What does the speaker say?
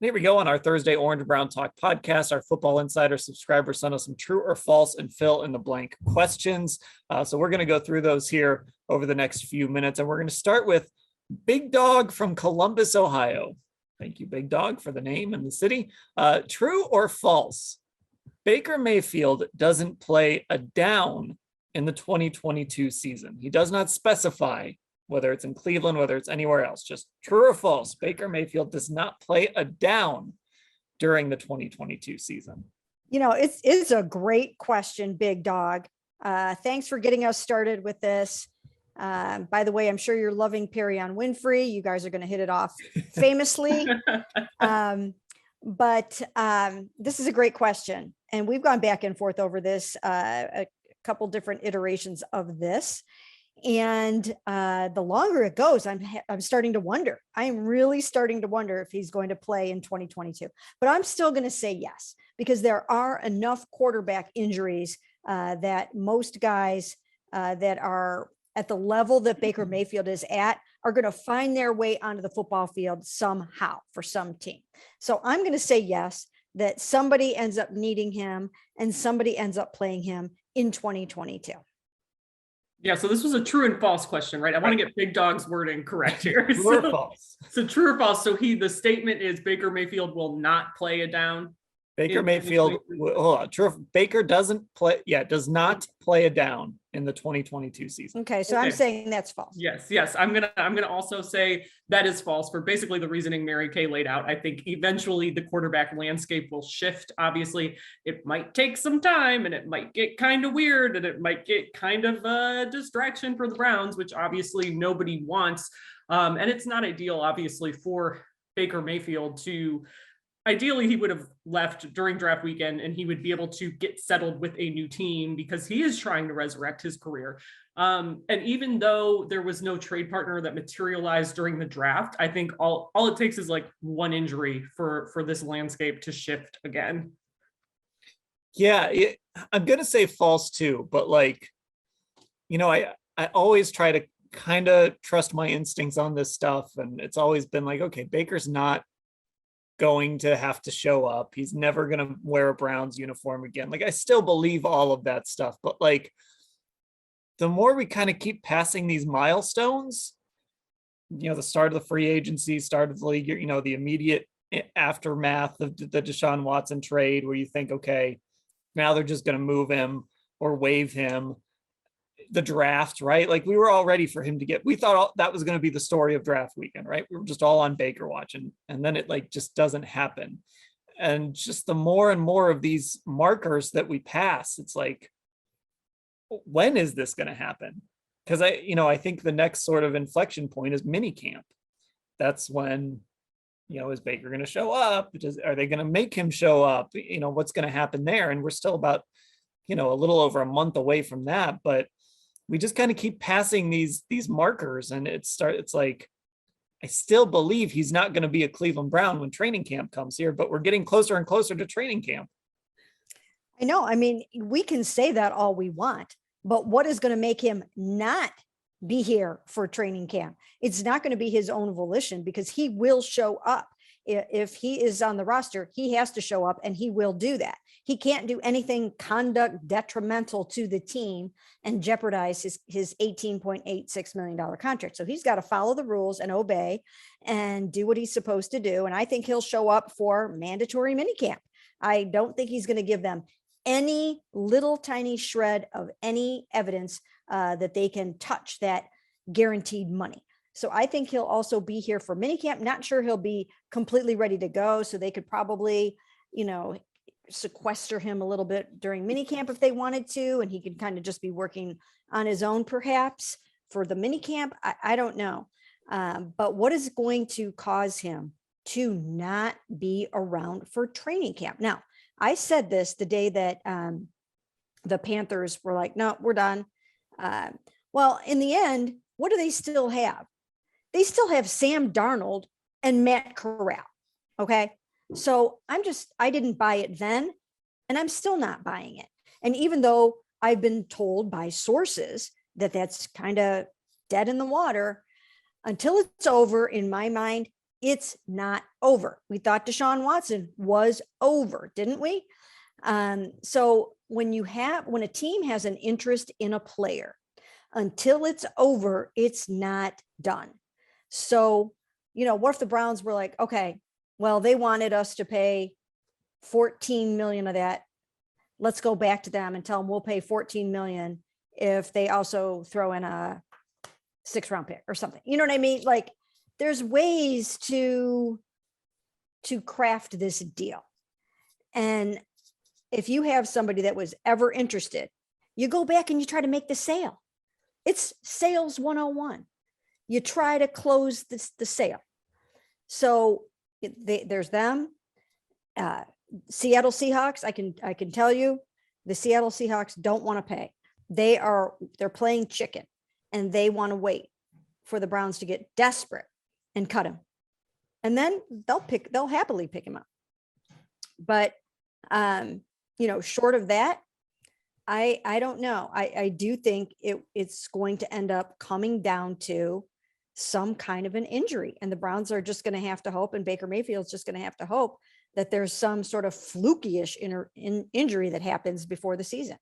Here we go on our Thursday Orange Brown Talk podcast. Our Football Insider subscribers sent us some true or false and fill in the blank questions. So we're going to go through those here over the next few minutes. And we're going to start with Big Dog from Columbus, Ohio. Thank you, Big Dog, for the name and the city. True or false? Baker Mayfield doesn't play a down in the 2022 season. He does not specify whether it's in Cleveland, whether it's anywhere else. Just true or false, Baker Mayfield does not play a down during the 2022 season. You know, it's a great question, Big Dog. Thanks for getting us started with this. By the way, I'm sure you're loving Perry on Winfrey. You guys are going to hit it off famously. But this is a great question. And we've gone back and forth over this, a couple different iterations of this. And the longer it goes, I'm starting to wonder. I am really starting to wonder if he's going to play in 2022. But I'm still going to say yes, because there are enough quarterback injuries that most guys that are at the level that Baker Mayfield is at are going to find their way onto the football field somehow for some team. So I'm going to say yes, that somebody ends up needing him and somebody ends up playing him in 2022. Yeah, so this was a true and false question, right? I want to get Big Dog's wording correct here. True or false? So true or false? So the statement is Baker Mayfield will not play a down. Baker Mayfield, true. Baker doesn't play. Yeah, does not play a down in the 2022 season. Okay, so I'm saying that's false. Yes. I'm gonna also say that is false for basically the reasoning Mary Kay laid out. I think eventually the quarterback landscape will shift. Obviously, it might take some time, and it might get kind of weird, and it might get kind of a distraction for the Browns, which obviously nobody wants. And it's not ideal, obviously, for Baker Mayfield to. Ideally, he would have left during draft weekend and he would be able to get settled with a new team because he is trying to resurrect his career. And even though there was no trade partner that materialized during the draft, I think all it takes is like one injury for this landscape to shift again. Yeah, I'm going to say false too, but like, you know, I always try to kind of trust my instincts on this stuff. And it's always been like, okay, Baker's not going to have to show up. He's never going to wear a Browns uniform again. Like, I still believe all of that stuff, but like the more we kind of keep passing these milestones, you know, the start of the free agency, start of the league, you know, the immediate aftermath of the Deshaun Watson trade, where you think, okay, now they're just going to move him or waive him. The draft, right? Like, we were all ready for him to get, we thought that was going to be the story of draft weekend, right? We were just all on Baker watching, and then it like just doesn't happen. And just the more and more of these markers that we pass, it's like, when is this going to happen? Because I think the next sort of inflection point is mini camp. That's when, you know, is Baker going to show up? Are they going to make him show up? You know, what's going to happen there? And we're still about, you know, a little over a month away from that, but we just kind of keep passing these markers, and it's like, I still believe he's not going to be a Cleveland Brown when training camp comes here, but we're getting closer and closer to training camp. I know. I mean, we can say that all we want, but what is going to make him not be here for training camp? It's not going to be his own volition, because he will show up. If he is on the roster, he has to show up, and he will do that. He can't do anything conduct detrimental to the team and jeopardize his $18.86 million contract. So he's got to follow the rules and obey and do what he's supposed to do. And I think he'll show up for mandatory minicamp. I don't think he's going to give them any little tiny shred of any evidence that they can touch that guaranteed money. So I think he'll also be here for minicamp. Not sure he'll be completely ready to go. So they could probably, you know, sequester him a little bit during minicamp if they wanted to, and he could kind of just be working on his own perhaps for the minicamp. I don't know. But what is going to cause him to not be around for training camp? Now, I said this the day that the Panthers were like, no, we're done. Well, in the end, what do they still have? They still have Sam Darnold and Matt Corral. Okay. So I didn't buy it then, and I'm still not buying it. And even though I've been told by sources that that's kind of dead in the water, until it's over, in my mind, it's not over. We thought Deshaun Watson was over, didn't we? So when a team has an interest in a player, until it's over, it's not done. So, what if the Browns were like, okay, well, they wanted us to pay 14 million of that. Let's go back to them and tell them we'll pay 14 million if they also throw in a 6th-round pick or something. You know what I mean? Like, there's ways to craft this deal. And if you have somebody that was ever interested, you go back and you try to make the sale. It's sales 101. You try to close the sale. So there's them. Seattle Seahawks, I can tell you, the Seattle Seahawks don't want to pay. They're playing chicken, and they want to wait for the Browns to get desperate and cut him. And then they'll happily pick him up. But short of that, I don't know. I do think it's going to end up coming down to some kind of an injury, and the Browns are just going to have to hope, and Baker Mayfield's just going to have to hope that there's some sort of fluky-ish injury that happens before the season.